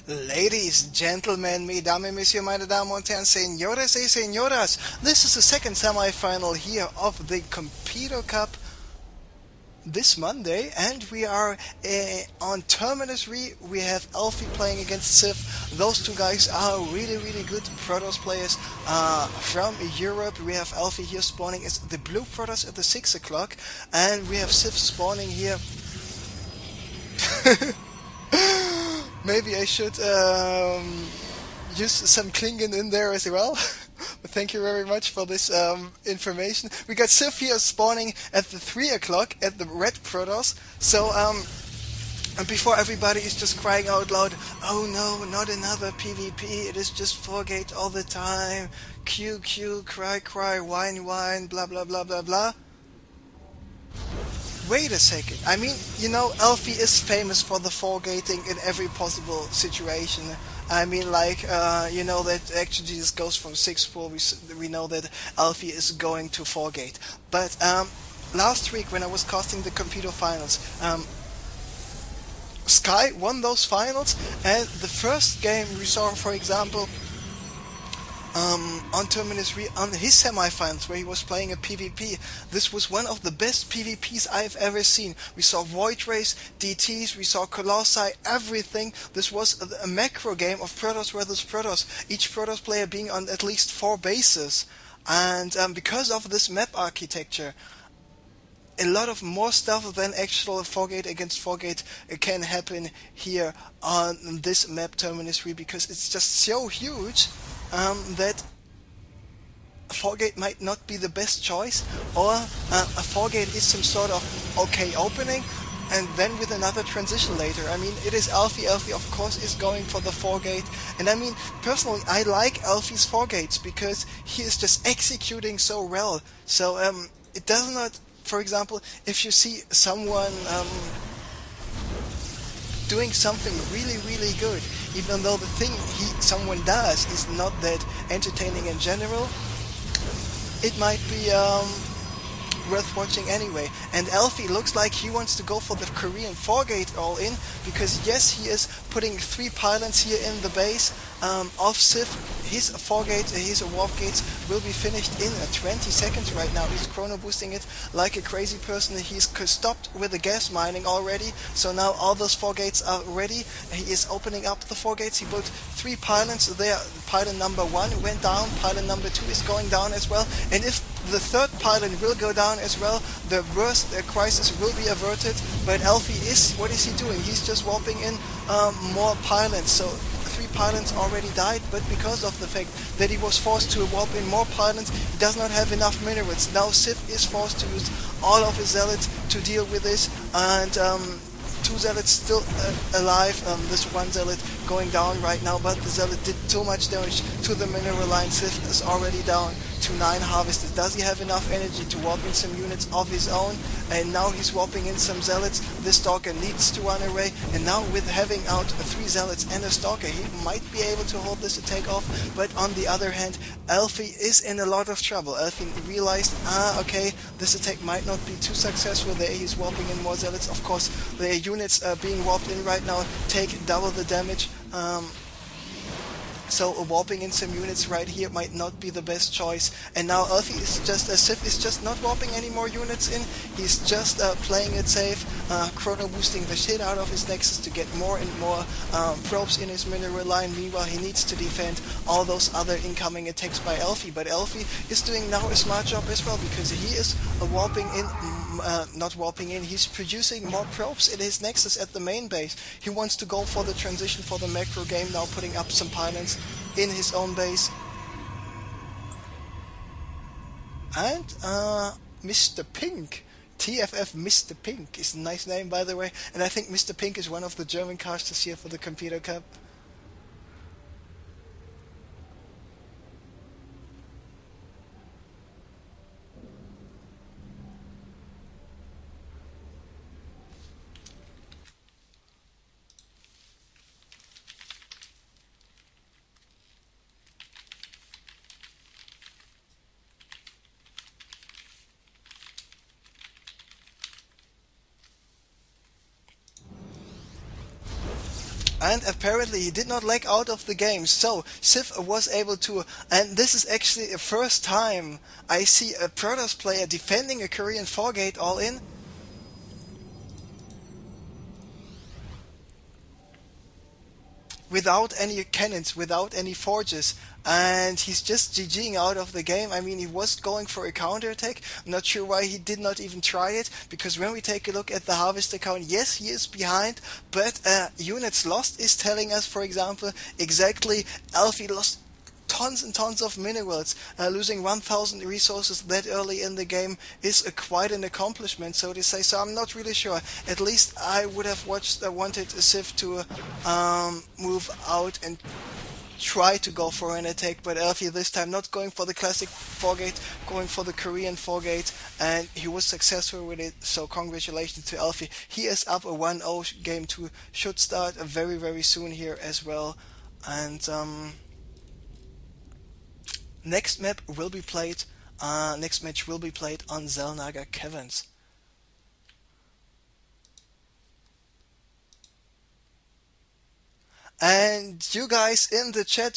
Ladies, gentlemen, mesdames et messieurs, meine Damen und Herren, señores y señoras, this is the second semi-final here of the Competo Cup this Monday, and we are on Terminus Re. We have Elfi playing against Sif. Those two guys are really good Protoss players from Europe. We have Elfi here spawning as the blue Protoss at the 6 o'clock, and we have Sif spawning here. Maybe I should use some Klingon in there as well. But thank you very much for this information. We got Sif here spawning at the 3 o'clock at the red Protoss. So and before everybody is just crying out loud, "Oh no, not another PvP, it is just 4-gate all the time. QQ, cry, whine, blah blah blah blah blah." Wait a second. I mean, you know, Elfi is famous for the 4-gating in every possible situation. I mean, like, you know that actually this goes from 6-4. We know that Elfi is going to 4-gate. But last week when I was casting the Competo finals, Sky won those finals, and the first game we saw, for example, on Terminus Re, on his semi-finals where he was playing a PvP. This was one of the best PvPs I've ever seen. We saw Void Race, DTs, we saw Colossi, everything. This was a macro game of Protoss versus Protoss, each Protoss player being on at least 4 bases. And because of this map architecture, a lot of more stuff than actual 4-gate against 4-gate can happen here on this map Terminus Re, because it's just so huge that a 4-gate might not be the best choice, or a 4-gate is some sort of okay opening, and then with another transition later. I mean, it is Elfi. Elfi, of course, is going for the 4-gate, and I mean, personally, I like Elfi's 4-gates because he is just executing so well. So it does not, for example, if you see someone doing something really good, even though the thing someone does is not that entertaining in general, it might be worth watching anyway. And Elfi looks like he wants to go for the Korean 4-gate all-in, because yes, he is putting 3 pylons here in the base of Sif. His 4-gate, his warp gates will be finished in 20 seconds right now. He's chrono boosting it like a crazy person. He's stopped with the gas mining already, so now all those 4-gates are ready. He is opening up the 4-gates. He built 3 pylons there. Pylon number 1 went down, pylon number 2 is going down as well, and if the 3rd pylon will go down as well, the worst crisis will be averted. But Elfi what is he doing? He's just warping in more pylons. So 3 pylons already died, but because of the fact that he was forced to warp in more pylons, he does not have enough minerals. Now Sif is forced to use all of his zealots to deal with this, and 2 zealots still alive. This 1 zealot going down right now, but the zealot did too much damage to the mineral line. Sif is already down to 9 harvested. Does he have enough energy to warp in some units of his own? And now he's warping in some zealots. The stalker needs to run away, and now with having out 3 zealots and a stalker, he might be able to hold this attack off. But on the other hand, Elfi is in a lot of trouble. Elfi realized, okay, this attack might not be too successful. There he's warping in more zealots. Of course, the units being warped in right now take double the damage. So warping in some units right here might not be the best choice. And now Elfi is just, Sif is just not warping any more units in. He's just playing it safe, chrono boosting the shit out of his nexus to get more and more probes in his mineral line. Meanwhile, he needs to defend all those other incoming attacks by Elfi. But Elfi is doing now a smart job as well, because he is warping in, not warping in, he's producing more probes in his nexus at the main base. He wants to go for the transition for the macro game, now putting up some pylons in his own base. And Mr. Pink, TFF Mr. Pink is a nice name, by the way, and I think Mr. Pink is one of the German casters here for the Competo Cup. and apparently he did not lag out of the game. So Sif was able to, and this is actually the first time I see a Protoss player defending a Korean 4-gate all in. Without any cannons, without any forges, and he's just GGing out of the game. I mean, he was going for a counterattack. I'm not sure why he did not even try it, because when we take a look at the harvester count, yes, he is behind, but units lost is telling us, for example, exactly Elfi lost tons and tons of minerals. Losing 1000 resources that early in the game is quite an accomplishment, so to say. So I'm not really sure. At least I would have wanted Sif to move out and try to go for an attack, but Elfi this time not going for the classic 4-gate, going for the Korean 4-gate, and he was successful with it, so congratulations to Elfi. He is up a 1-0. Game 2 should start very, very soon here as well. And next match will be played on Zelnaga Caverns. And you guys in the chat,